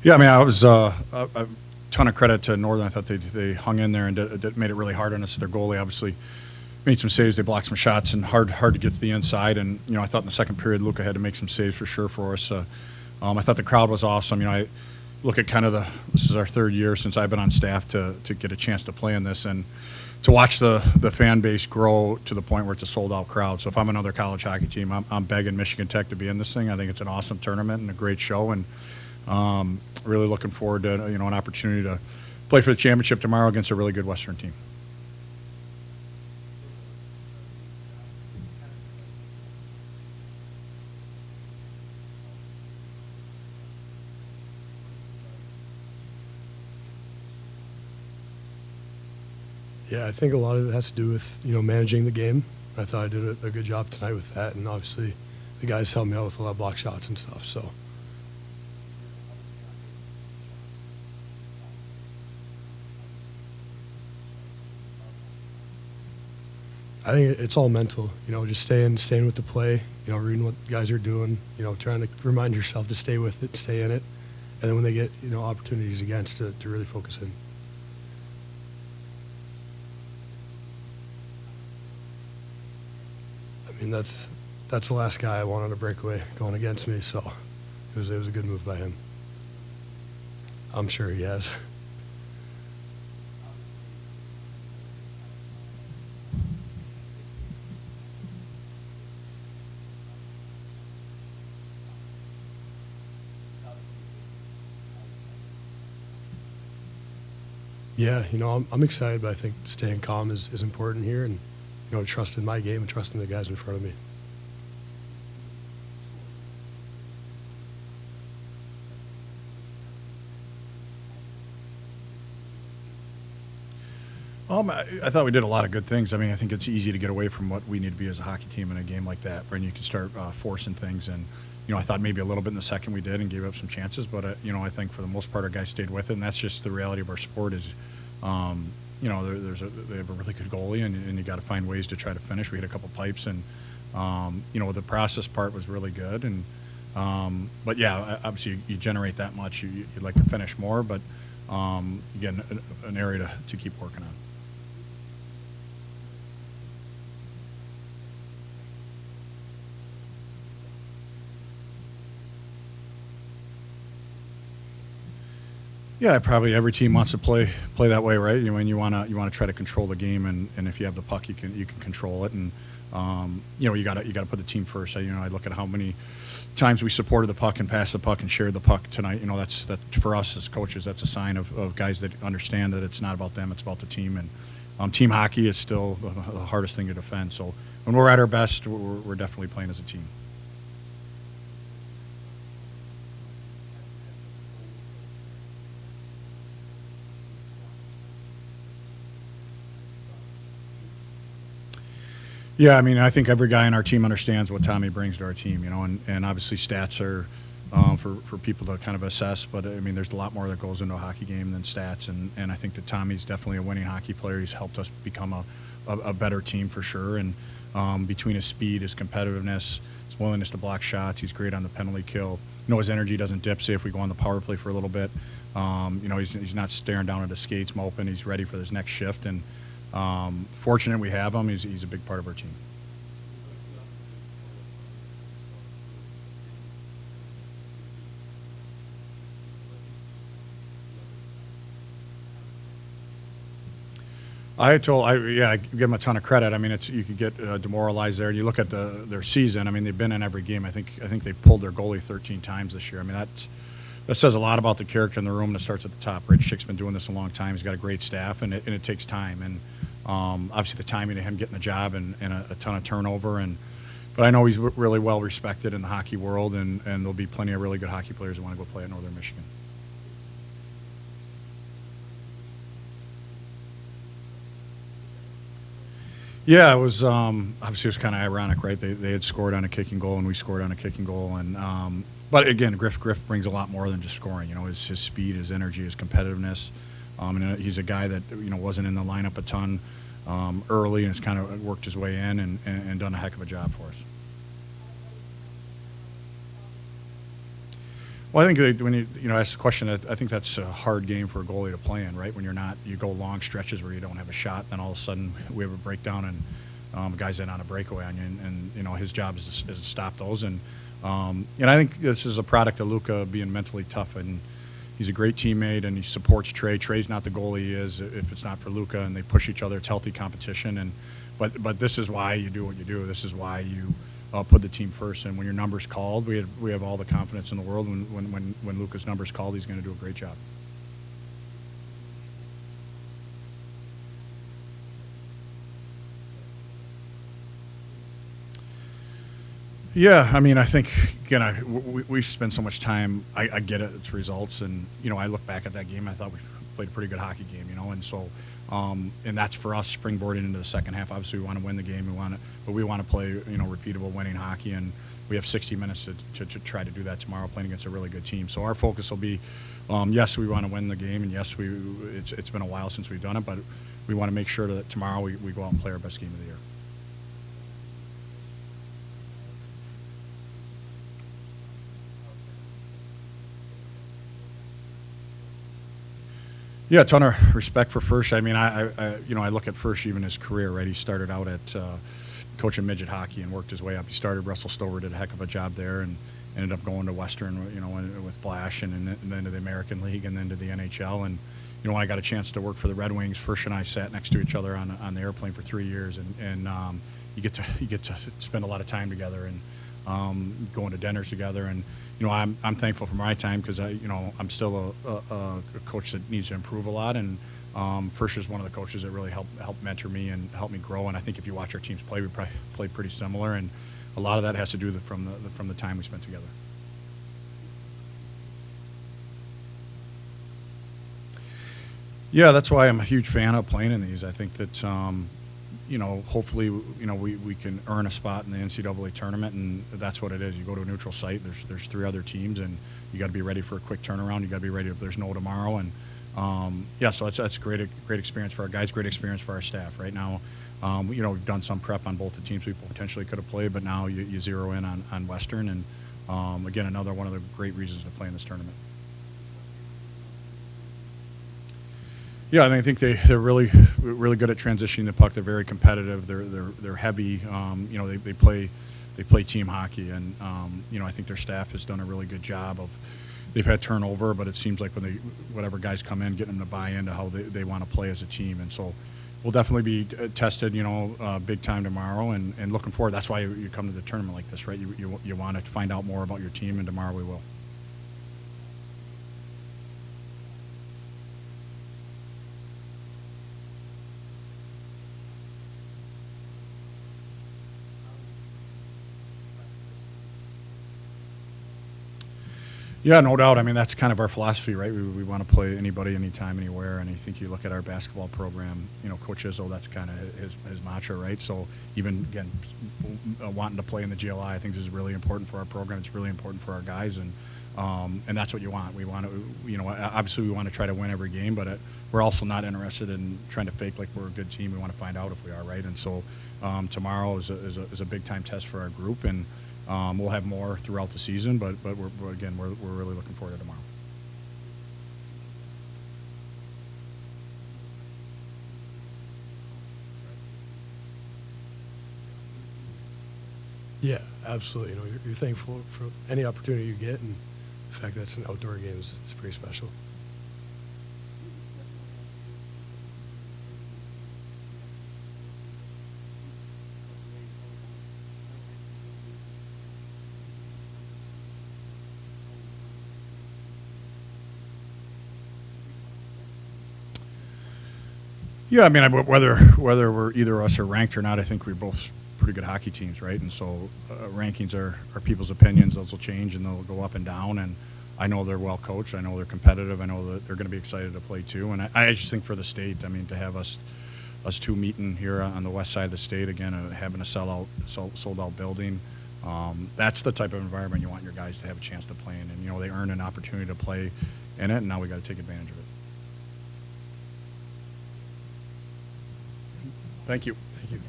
Yeah, I mean, I was a ton of credit to Northern. I thought they hung in there and made it really hard on us. Their goalie obviously made some saves. They blocked some shots and hard to get to the inside. And I thought in the second period, Luca had to make some saves for sure for us. I thought the crowd was awesome. I look at kind of this is our third year since I've been on staff to get a chance to play in this, and to watch the fan base grow to the point where it's a sold out crowd. So if I'm another college hockey team, I'm begging Michigan Tech to be in this thing. I think it's an awesome tournament and a great show, and really looking forward to an opportunity to play for the championship tomorrow against a really good Western team. Yeah, I think a lot of it has to do with managing the game. I thought I did a good job tonight with that, and obviously the guys helped me out with a lot of block shots and stuff. So I think it's all mental. Just staying with the play. Reading what guys are doing. Trying to remind yourself to stay with it, stay in it, and then when they get opportunities against to really focus in. I mean, that's the last guy I wanted to break away going against me, so it was a good move by him. I'm sure he has. Yeah, I'm excited, but I think staying calm is important here, and trusting my game and trusting the guys in front of me. I thought we did a lot of good things. I mean, I think it's easy to get away from what we need to be as a hockey team in a game like that, when you can start forcing things. And I thought maybe a little bit in the second we did and gave up some chances, but I think for the most part our guys stayed with it, and that's just the reality of our sport. Is they have a really good goalie, and you got to find ways to try to finish. We hit a couple pipes, and the process part was really good. And but yeah, obviously you generate that much, you'd like to finish more, but again, an area to keep working on. Yeah, probably every team wants to play that way, right? You want to try to control the game, and if you have the puck, you can control it, and you got to put the team first. I look at how many times we supported the puck and passed the puck and shared the puck tonight. That for us as coaches, that's a sign of guys that understand that it's not about them, it's about the team. And team hockey is still the hardest thing to defend. So when we're at our best, we're definitely playing as a team. Yeah, I mean, I think every guy on our team understands what Tommy brings to our team, and obviously stats are for people to kind of assess, but I mean, there's a lot more that goes into a hockey game than stats, and I think that Tommy's definitely a winning hockey player. He's helped us become a better team for sure, and between his speed, his competitiveness, his willingness to block shots, he's great on the penalty kill. His energy doesn't dip, say if we go on the power play for a little bit. He's not staring down at his skates moping. He's ready for his next shift, and fortunate we have him. He's a big part of our team. I give them a ton of credit. I mean, you could get demoralized there. You look at their season. I mean, they've been in every game. I think they pulled their goalie 13 times this year. I mean, that says a lot about the character in the room, and it starts at the top. Rich Schick's been doing this a long time. He's got a great staff, and it takes time. And obviously the timing of him getting the job and a ton of turnover. But I know he's really well respected in the hockey world, and there'll be plenty of really good hockey players who want to go play at Northern Michigan. Yeah, it was obviously it was kind of ironic, right? They had scored on a kicking goal, and we scored on a kicking goal, and but again, Griff brings a lot more than just scoring. His speed, his energy, his competitiveness. And he's a guy that wasn't in the lineup a ton early, and has kind of worked his way in and done a heck of a job for us. Well, I think when you ask the question, I think that's a hard game for a goalie to play in, right? When you go long stretches where you don't have a shot, then all of a sudden we have a breakdown and a guy's in on a breakaway on you, and his job is to stop those. And I think this is a product of Luca being mentally tough, and he's a great teammate, and he supports Trey. Trey's not the goalie he is if it's not for Luca, and they push each other. It's healthy competition, but this is why you do what you do. This is why you put the team first. And when your number's called, we have all the confidence in the world. When Luca's number's called, he's going to do a great job. Yeah, I mean, I think again, we spend so much time. I get it; it's results, and I look back at that game. I thought we played a pretty good hockey game, and so, and that's for us springboarding into the second half. Obviously, we want to win the game. But we want to play, repeatable, winning hockey, and we have 60 minutes to try to do that tomorrow, playing against a really good team. So our focus will be, yes, we want to win the game, and yes, it's been a while since we've done it, but we want to make sure that tomorrow we go out and play our best game of the year. Yeah, a ton of respect for Fursh. I mean, I look at Fursh even his career, right? He started out at coaching midget hockey and worked his way up. He started Russell Stover, did a heck of a job there, and ended up going to Western, with Flash, and then to the American League, and then to the NHL. And when I got a chance to work for the Red Wings, Fursh and I sat next to each other on the airplane for 3 years, and you get to spend a lot of time together and going to dinners together. And I'm thankful for my time because I'm still a coach that needs to improve a lot, and Fursh is one of the coaches that really helped mentor me and help me grow. And I think if you watch our teams play, we probably play pretty similar, and a lot of that has to do from the time we spent together. Yeah, that's why I'm a huge fan of playing in these. I think that hopefully we can earn a spot in the NCAA tournament, and that's what it is. You go to a neutral site. There's 3 other teams, and you got to be ready for a quick turnaround. You got to be ready if there's no tomorrow. And so that's a great experience for our guys, great experience for our staff. Right now, we've done some prep on both the teams we potentially could have played, but now you zero in on Western, and again, another one of the great reasons to play in this tournament. Yeah, and I think they're really good at transitioning the puck. They're very competitive. They're heavy. They play team hockey, and I think their staff has done a really good job of. They've had turnover, but it seems like whatever guys come in, getting them to buy into how they want to play as a team, and so we'll definitely be tested, big time tomorrow, and looking forward. That's why you come to the tournament like this, right? You want to find out more about your team, and tomorrow we will. Yeah, no doubt. I mean, that's kind of our philosophy, right? We want to play anybody, anytime, anywhere. And I think you look at our basketball program, Coach Izzo, that's kind of his mantra, right? So even, again, wanting to play in the GLI, I think this is really important for our program. It's really important for our guys, and that's what you want. We want to, obviously we want to try to win every game, but we're also not interested in trying to fake like we're a good team. We want to find out if we are, right? And so tomorrow is a big-time test for our group, and we'll have more throughout the season, but we're really looking forward to tomorrow. Yeah, absolutely. You're thankful for any opportunity you get, and the fact that it's an outdoor game is pretty special. Yeah, I mean, whether we're either of us are ranked or not, I think we're both pretty good hockey teams, right? And so rankings are people's opinions. Those will change, and they'll go up and down. And I know they're well coached. I know they're competitive. I know that they're going to be excited to play too. And I just think for the state, I mean, to have us two meeting here on the west side of the state again, having a sold out building, that's the type of environment you want your guys to have a chance to play in. And they earn an opportunity to play in it, and now we got to take advantage of it. Thank you. Thank you.